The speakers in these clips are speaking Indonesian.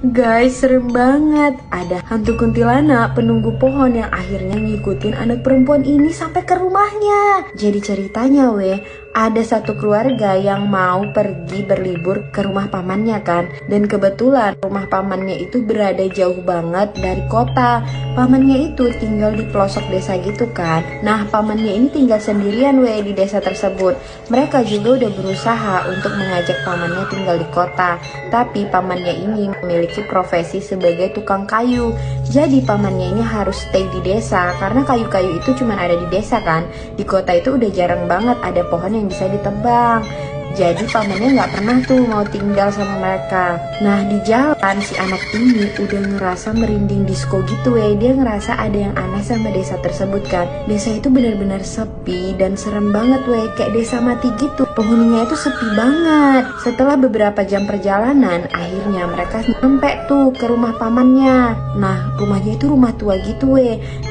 Guys, serem banget. Ada hantu kuntilanak penunggu pohon yang akhirnya ngikutin anak perempuan ini sampai ke rumahnya. Jadi ceritanya ada satu keluarga yang mau pergi berlibur ke rumah pamannya kan. Dan kebetulan rumah pamannya itu berada jauh banget dari kota. Pamannya itu tinggal di pelosok desa gitu kan. Nah, pamannya ini tinggal sendirian di desa tersebut. Mereka juga udah berusaha untuk mengajak pamannya tinggal di kota. Tapi pamannya ini memiliki profesi sebagai tukang kayu. Jadi pamannya ini harus stay di desa karena kayu-kayu itu cuma ada di desa kan. Di kota itu udah jarang banget ada pohon yang bisa ditebang. Jadi pamannya nggak pernah tuh mau tinggal sama mereka. Nah, di jalan si anak ini udah ngerasa merinding disco gitu Dia ngerasa ada yang aneh sama desa tersebut kan. Desa itu benar-benar sepi dan serem banget kayak desa mati gitu. Penghuninya itu sepi banget. Setelah beberapa jam perjalanan, akhirnya mereka sampai tuh ke rumah pamannya. Nah, rumahnya itu rumah tua gitu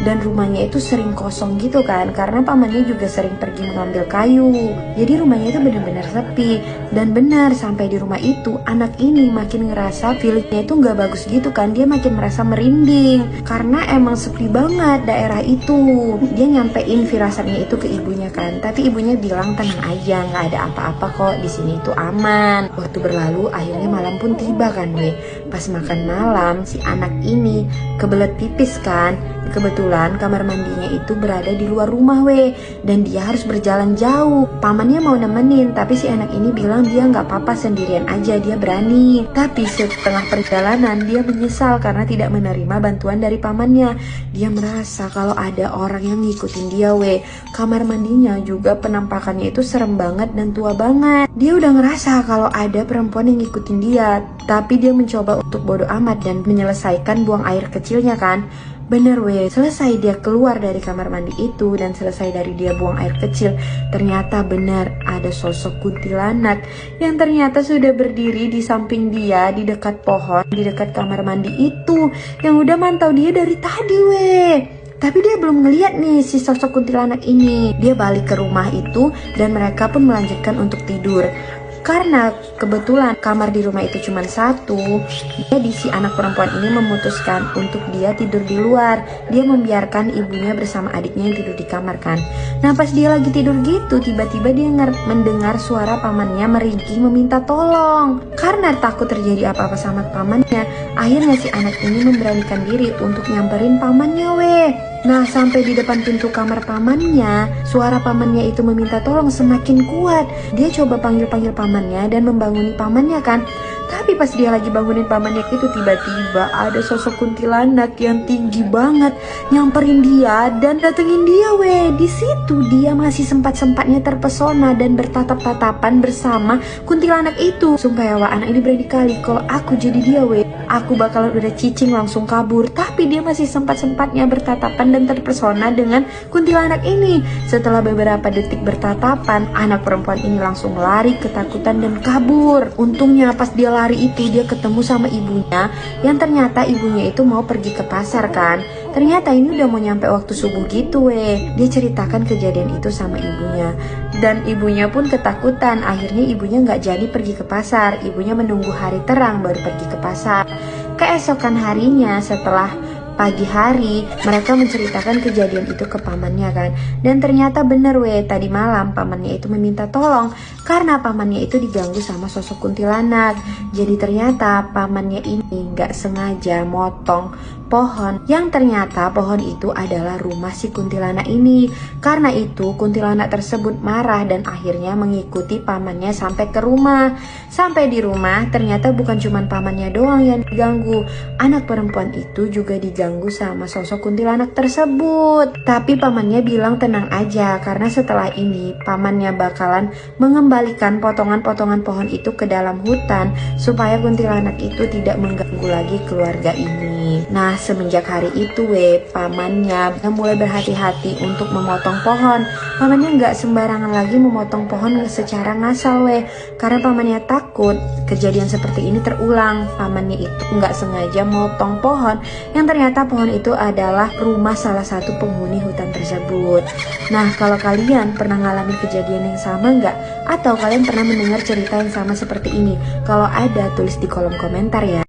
Dan rumahnya itu sering kosong gitu kan, karena pamannya juga sering pergi mengambil kayu. Jadi rumahnya itu benar-benar sepi. Dan benar, sampai di rumah itu anak ini makin ngerasa feelingnya itu nggak bagus gitu kan. Dia makin merasa merinding karena emang sepi banget daerah itu. Dia nyampein firasatnya itu ke ibunya kan, tapi ibunya bilang tenang aja, nggak ada apa-apa kok, di sini itu aman. Waktu berlalu, akhirnya malam pun tiba kan Pas makan malam, si anak ini kebelet pipis kan. Kebetulan kamar mandinya itu berada di luar rumah dan dia harus berjalan jauh. Pamannya mau nemenin, tapi si anak ini bilang dia nggak apa-apa, sendirian aja, dia berani. Tapi setengah perjalanan dia menyesal karena tidak menerima bantuan dari pamannya. Dia merasa kalau ada orang yang ngikutin dia Kamar mandinya juga penampakannya itu serem banget dan tua banget. Dia udah ngerasa kalau ada perempuan yang ngikutin dia, tapi dia mencoba untuk bodo amat dan menyelesaikan buang air kecilnya kan. Bener selesai dia keluar dari kamar mandi itu dan selesai dari dia buang air kecil, ternyata benar ada sosok kuntilanak yang ternyata sudah berdiri di samping dia di dekat pohon, di dekat kamar mandi itu, yang udah mantau dia dari tadi Tapi dia belum ngeliat nih si sosok kuntilanak ini. Dia balik ke rumah itu dan mereka pun melanjutkan untuk tidur. Karena kebetulan kamar di rumah itu cuma satu, jadi si anak perempuan ini memutuskan untuk dia tidur di luar. Dia membiarkan ibunya bersama adiknya yang tidur di kamar kan. Nah, pas dia lagi tidur gitu, tiba-tiba dia mendengar suara pamannya meringkih meminta tolong. Karena takut terjadi apa-apa sama pamannya, akhirnya si anak ini memberanikan diri untuk nyamperin pamannya Nah, sampai di depan pintu kamar pamannya, suara pamannya itu meminta tolong semakin kuat. Dia coba panggil-panggil pamannya dan membanguni pamannya kan. Tapi pas dia lagi bangunin pamannya itu, tiba-tiba ada sosok kuntilanak yang tinggi banget nyamperin dia dan datengin dia Di situ dia masih sempat-sempatnya terpesona dan bertatap-tatapan bersama kuntilanak itu. Sumpah anak ini berani kali, kalau aku jadi dia aku bakalan udah cicing langsung kabur. Tapi dia masih sempat-sempatnya bertatapan dan terpesona dengan kuntilanak ini. Setelah beberapa detik bertatapan, anak perempuan ini langsung lari ketakutan dan kabur. Untungnya pas dia lari itu dia ketemu sama ibunya, yang ternyata ibunya itu mau pergi ke pasar kan. Ternyata ini udah mau nyampe waktu subuh gitu Dia ceritakan kejadian itu sama ibunya, dan ibunya pun ketakutan. Akhirnya ibunya nggak jadi pergi ke pasar. Ibunya menunggu hari terang baru pergi ke pasar. Keesokan harinya setelah pagi hari, mereka menceritakan kejadian itu ke pamannya kan. Dan ternyata bener tadi malam pamannya itu meminta tolong karena pamannya itu diganggu sama sosok kuntilanak. Jadi ternyata pamannya ini gak sengaja motong pohon, yang ternyata pohon itu adalah rumah si kuntilanak ini. Karena itu kuntilanak tersebut marah dan akhirnya mengikuti pamannya sampai ke rumah. Sampai di rumah ternyata bukan cuma pamannya doang yang diganggu, anak perempuan itu juga diganggu sama sosok kuntilanak tersebut. Tapi pamannya bilang tenang aja, karena setelah ini pamannya bakalan mengembalikan potongan-potongan pohon itu ke dalam hutan supaya kuntilanak itu tidak mengganggu lagi keluarga ini. Nah, semenjak hari itu pamannya mulai berhati-hati untuk memotong pohon. Pamannya nggak sembarangan lagi memotong pohon secara ngasal karena pamannya takut kejadian seperti ini terulang. Pamannya itu nggak sengaja motong pohon yang ternyata pohon itu adalah rumah salah satu penghuni hutan tersebut. Nah, kalau kalian pernah ngalamin kejadian yang sama nggak? Atau kalian pernah mendengar cerita yang sama seperti ini? Kalau ada, tulis di kolom komentar ya.